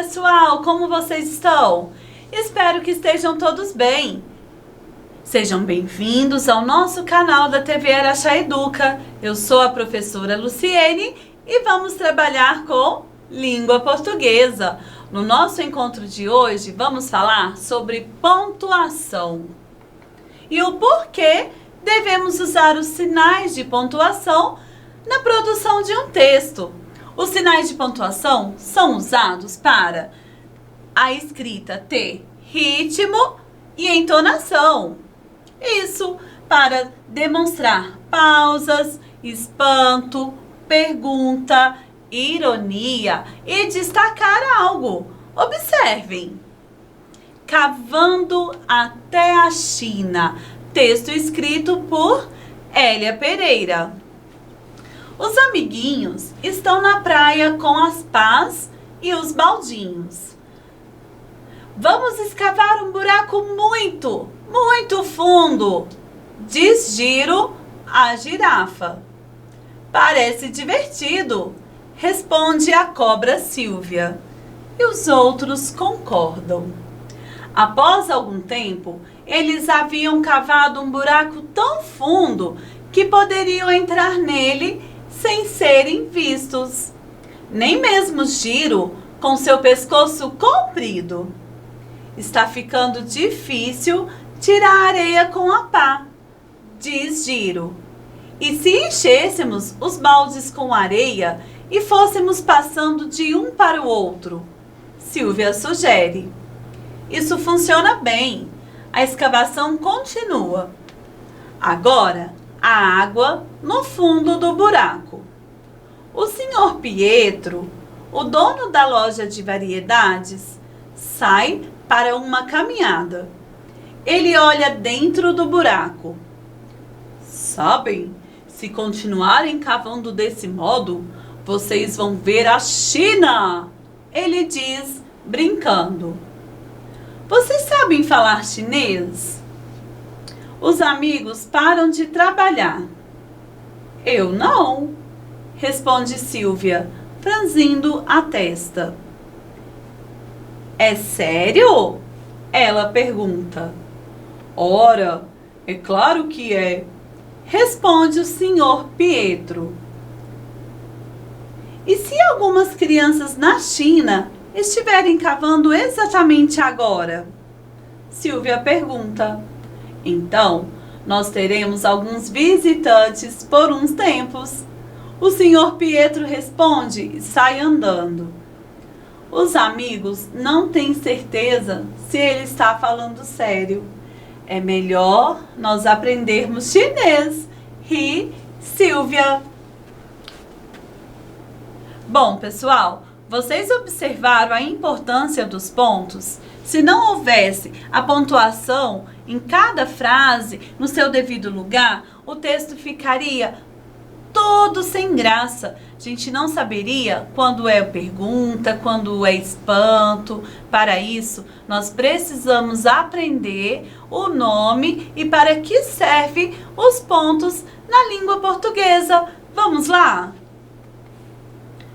pessoal, como vocês estão? Espero que estejam todos bem. Sejam bem-vindos ao nosso canal da TV Araxá Educa. Eu sou a professora Luciene e vamos trabalhar com língua portuguesa. No nosso encontro de hoje, vamos falar sobre pontuação e o porquê devemos usar os sinais de pontuação na produção de um texto. Os sinais de pontuação são usados para a escrita ter ritmo e entonação. Isso para demonstrar pausas, espanto, pergunta, ironia e destacar algo. Observem. Cavando até a China. Texto escrito por Hélia Pereira. Os amiguinhos estão na praia com as pás e os baldinhos. Vamos escavar um buraco muito fundo, diz Giro à girafa. Parece divertido, responde a cobra Silvia. E os outros concordam. Após algum tempo, eles haviam cavado um buraco tão fundo que poderiam entrar nele sem serem vistos. Nem mesmo Giro, com seu pescoço comprido. Está ficando difícil tirar a areia com a pá, diz Giro. E se enchêssemos os baldes com areia e fôssemos passando de um para o outro? Silvia sugere. Isso funciona bem. A escavação continua. Agora, a água no fundo do buraco. O senhor Pietro, o dono da loja de variedades, sai para uma caminhada. Ele olha dentro do buraco. Sabem, se continuarem cavando desse modo, vocês vão ver a China, ele diz, brincando. Vocês sabem falar chinês? Os amigos param de trabalhar. Eu não, responde Silvia, franzindo a testa. É sério? Ela pergunta. Ora, é claro que é, responde o senhor Pietro. E se algumas crianças na China estiverem cavando exatamente agora? Silvia pergunta. Então, nós teremos alguns visitantes por uns tempos. O senhor Pietro responde e sai andando. Os amigos não têm certeza se ele está falando sério. É melhor nós aprendermos chinês, ri Silvia. Bom, pessoal, vocês observaram a importância dos pontos? Se não houvesse a pontuação em cada frase no seu devido lugar, o texto ficaria todo sem graça. A gente não saberia quando é pergunta, quando é espanto. Para isso, nós precisamos aprender o nome e para que servem os pontos na língua portuguesa. Vamos lá?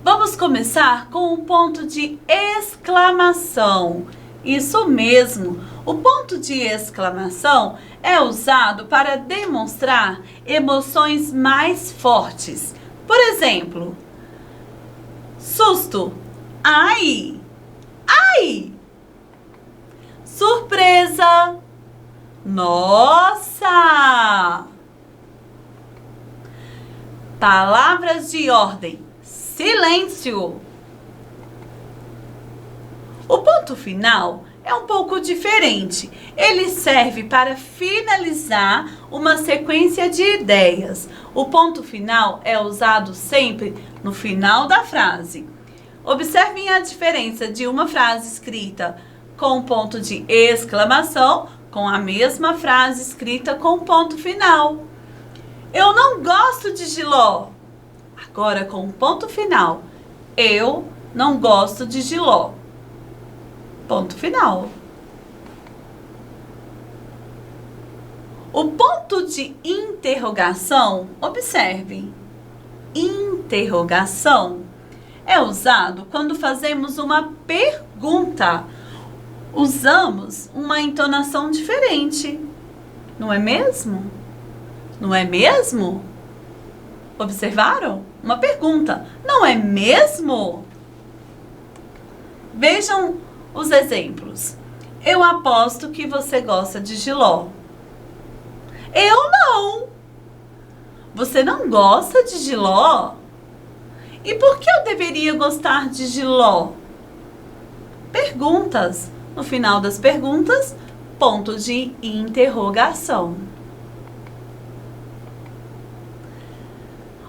Vamos começar com o ponto de exclamação. Isso mesmo, o ponto de exclamação é usado para demonstrar emoções mais fortes. Por exemplo, susto, ai, ai. Surpresa, nossa. Palavras de ordem, silêncio. O ponto final é um pouco diferente. Ele serve para finalizar uma sequência de ideias. O ponto final é usado sempre no final da frase. Observem a diferença de uma frase escrita com ponto de exclamação com a mesma frase escrita com ponto final. Eu não gosto de jiló. Agora com ponto final. Eu não gosto de jiló. Ponto final. O ponto de interrogação, observem. Interrogação é usado quando fazemos uma pergunta. Usamos uma entonação diferente, não é mesmo? Não é mesmo? Observaram? Uma pergunta, não é mesmo? Vejam os exemplos. Eu aposto que você gosta de jiló. Eu não. Você não gosta de jiló? E por que eu deveria gostar de jiló? Perguntas. No final das perguntas, ponto de interrogação.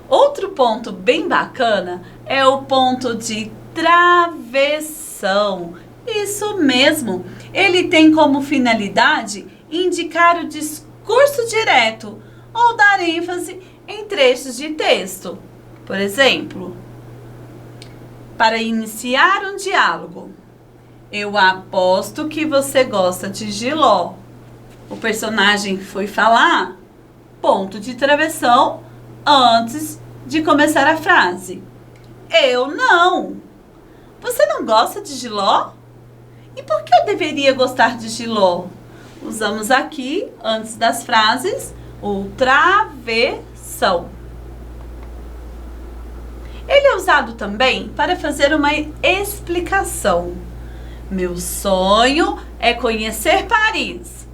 Outro ponto bem bacana é o ponto de travessão. Isso mesmo. Ele tem como finalidade indicar o discurso direto ou dar ênfase em trechos de texto. Por exemplo, para iniciar um diálogo. Eu aposto que você gosta de jiló. O personagem foi falar, ponto de travessão, antes de começar a frase. Eu não. Você não gosta de jiló? E por que eu deveria gostar de jiló? Usamos aqui, antes das frases, o travessão. Ele é usado também para fazer uma explicação. Meu sonho é conhecer Paris.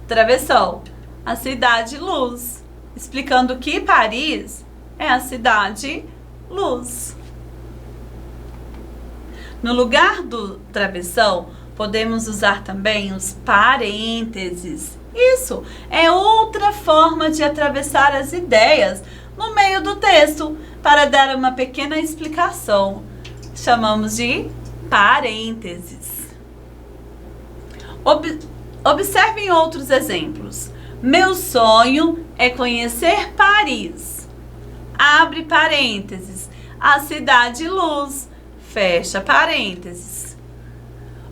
Travessão, a cidade luz. Explicando que Paris é a cidade luz. No lugar do travessão, podemos usar também os parênteses. Isso é outra forma de atravessar as ideias no meio do texto para dar uma pequena explicação. Chamamos de parênteses. Observem outros exemplos. Meu sonho é conhecer Paris. Abre parênteses. A cidade luz. Fecha parênteses.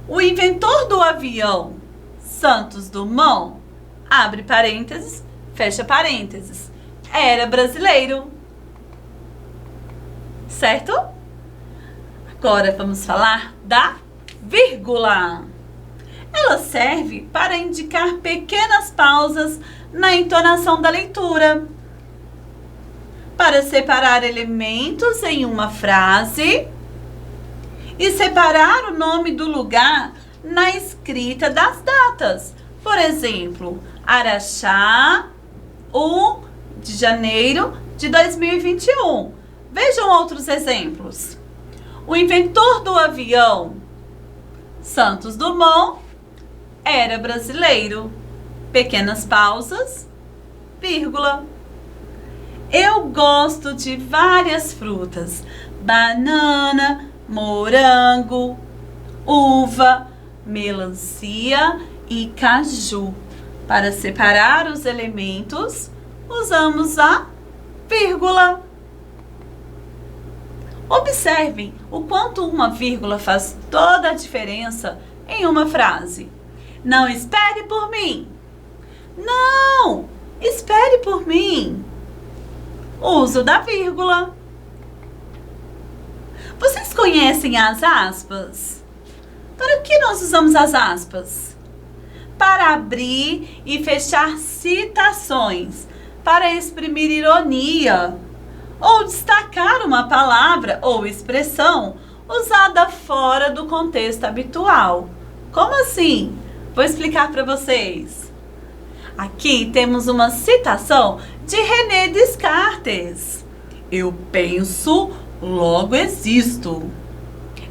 O inventor do avião, Santos Dumont, abre parênteses, fecha parênteses. Era brasileiro. Certo? Agora vamos falar da vírgula. Ela serve para indicar pequenas pausas na entonação da leitura, para separar elementos em uma frase e separar o nome do lugar na escrita das datas. Por exemplo, Araxá, 1 de janeiro de 2021. Vejam outros exemplos. O inventor do avião, Santos Dumont, era brasileiro. Pequenas pausas, vírgula. Eu gosto de várias frutas. Banana, morango, uva, melancia e caju. Para separar os elementos, usamos a vírgula. Observem o quanto uma vírgula faz toda a diferença em uma frase. Não espere por mim. Não, espere por mim. Uso da vírgula. Vocês conhecem as aspas? Para que nós usamos as aspas? Para abrir e fechar citações, para exprimir ironia, ou destacar uma palavra ou expressão usada fora do contexto habitual. Como assim? Vou explicar para vocês. Aqui temos uma citação de René Descartes. Eu penso, logo existo.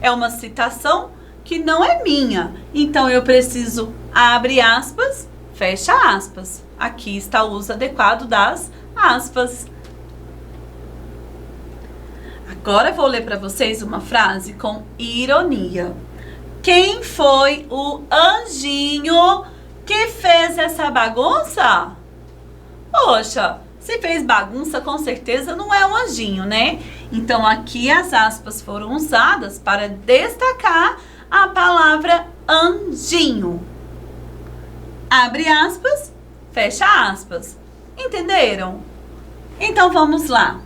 É uma citação que não é minha, então eu preciso, abre aspas, fecha aspas. Aqui está o uso adequado das aspas. Agora eu vou ler para vocês uma frase com ironia. Quem foi o anjinho que fez essa bagunça? Poxa, se fez bagunça, com certeza não é um anjinho, né? Então, aqui as aspas foram usadas para destacar a palavra anjinho. Abre aspas, fecha aspas. Entenderam? Então, vamos lá.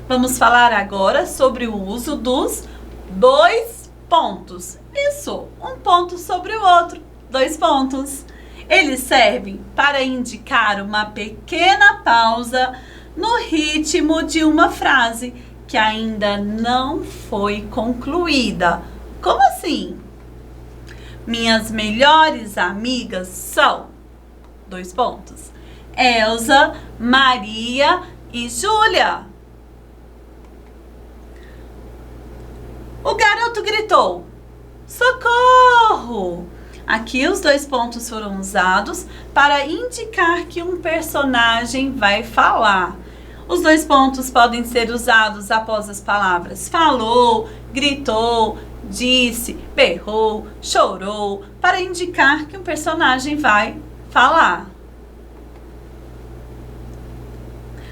Vamos falar agora sobre o uso dos dois pontos. Isso, um ponto sobre o outro, dois pontos. Eles servem para indicar uma pequena pausa no ritmo de uma frase que ainda não foi concluída. Como assim? Minhas melhores amigas são, dois pontos, Elsa, Maria e Júlia. O garoto gritou, socorro! Aqui os dois pontos foram usados para indicar que um personagem vai falar. Os dois pontos podem ser usados após as palavras falou, gritou, disse, berrou, chorou, para indicar que um personagem vai falar.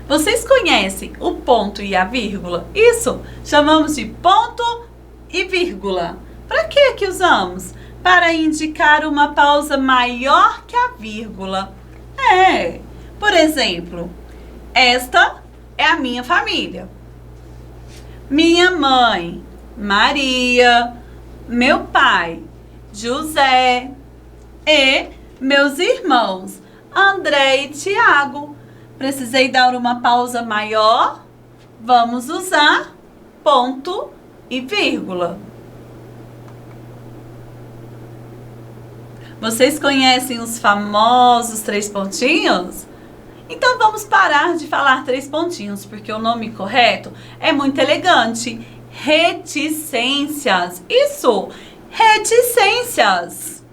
Vocês conhecem o ponto e a vírgula? Isso chamamos de ponto e vírgula. Para que usamos? Para indicar uma pausa maior que a vírgula. Por exemplo, esta é a minha família. Minha mãe, Maria, meu pai, José, e meus irmãos, André e Tiago. Precisei dar uma pausa maior? Vamos usar ponto e vírgula. Vocês conhecem os famosos três pontinhos? Então vamos parar de falar três pontinhos, porque o nome correto é muito elegante. Reticências. Isso! Reticências.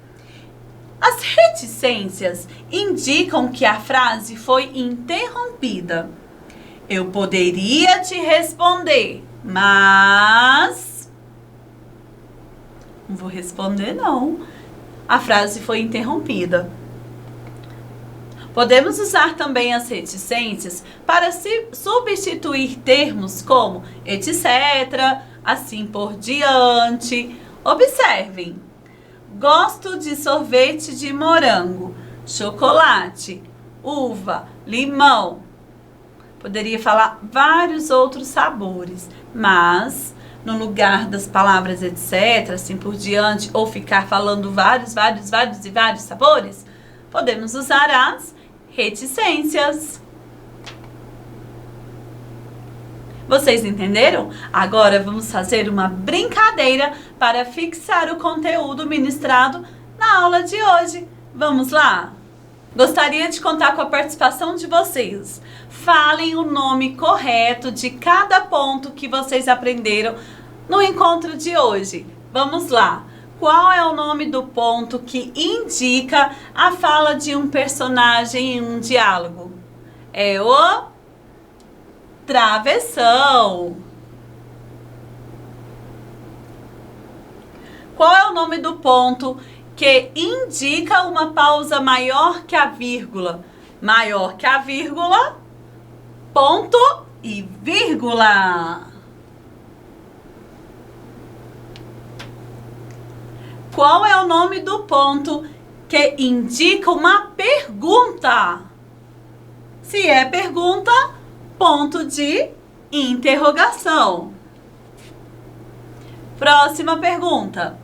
As reticências indicam que a frase foi interrompida. Eu poderia te responder, mas... Não vou responder, não. A frase foi interrompida. Podemos usar também as reticências para substituir termos como etc., assim por diante. Observem. Gosto de sorvete de morango, chocolate, uva, limão. Poderia falar vários outros sabores, mas no lugar das palavras etc., assim por diante, ou ficar falando vários sabores, podemos usar as reticências. Vocês entenderam? Agora vamos fazer uma brincadeira para fixar o conteúdo ministrado na aula de hoje. Vamos lá? Gostaria de contar com a participação de vocês. Falem o nome correto de cada ponto que vocês aprenderam no encontro de hoje. Vamos lá. Qual é o nome do ponto que indica a fala de um personagem em um diálogo? É o travessão. Qual é o nome do ponto que indica uma pausa maior que a vírgula? Maior que a vírgula, ponto e vírgula. Qual é o nome do ponto que indica uma pergunta? Se é pergunta, ponto de interrogação. Próxima pergunta.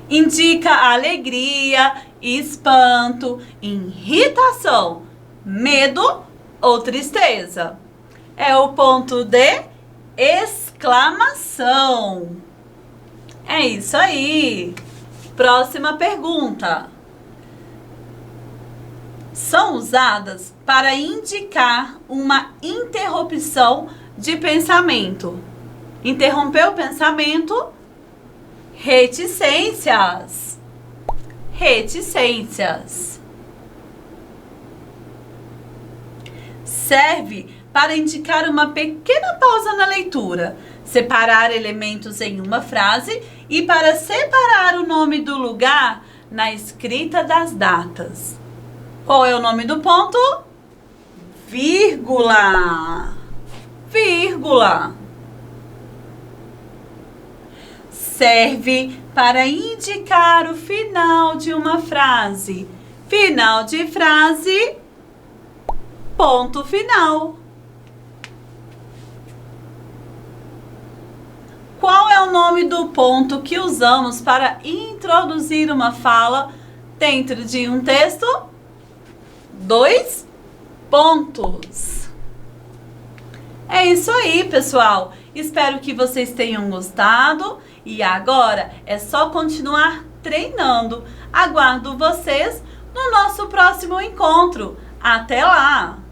Indica alegria, espanto, irritação, medo ou tristeza. É o ponto de exclamação. É isso aí. Próxima pergunta. São usadas para indicar uma interrupção de pensamento. Interrompeu o pensamento? Reticências. Reticências. Serve para indicar uma pequena pausa na leitura, separar elementos em uma frase e para separar o nome do lugar na escrita das datas. Qual é o nome do ponto? Vírgula. Vírgula. Serve para indicar o final de uma frase. Final de frase, ponto final. Qual é o nome do ponto que usamos para introduzir uma fala dentro de um texto? 2 pontos. É isso aí, pessoal. Espero que vocês tenham gostado e agora é só continuar treinando. Aguardo vocês no nosso próximo encontro. Até lá!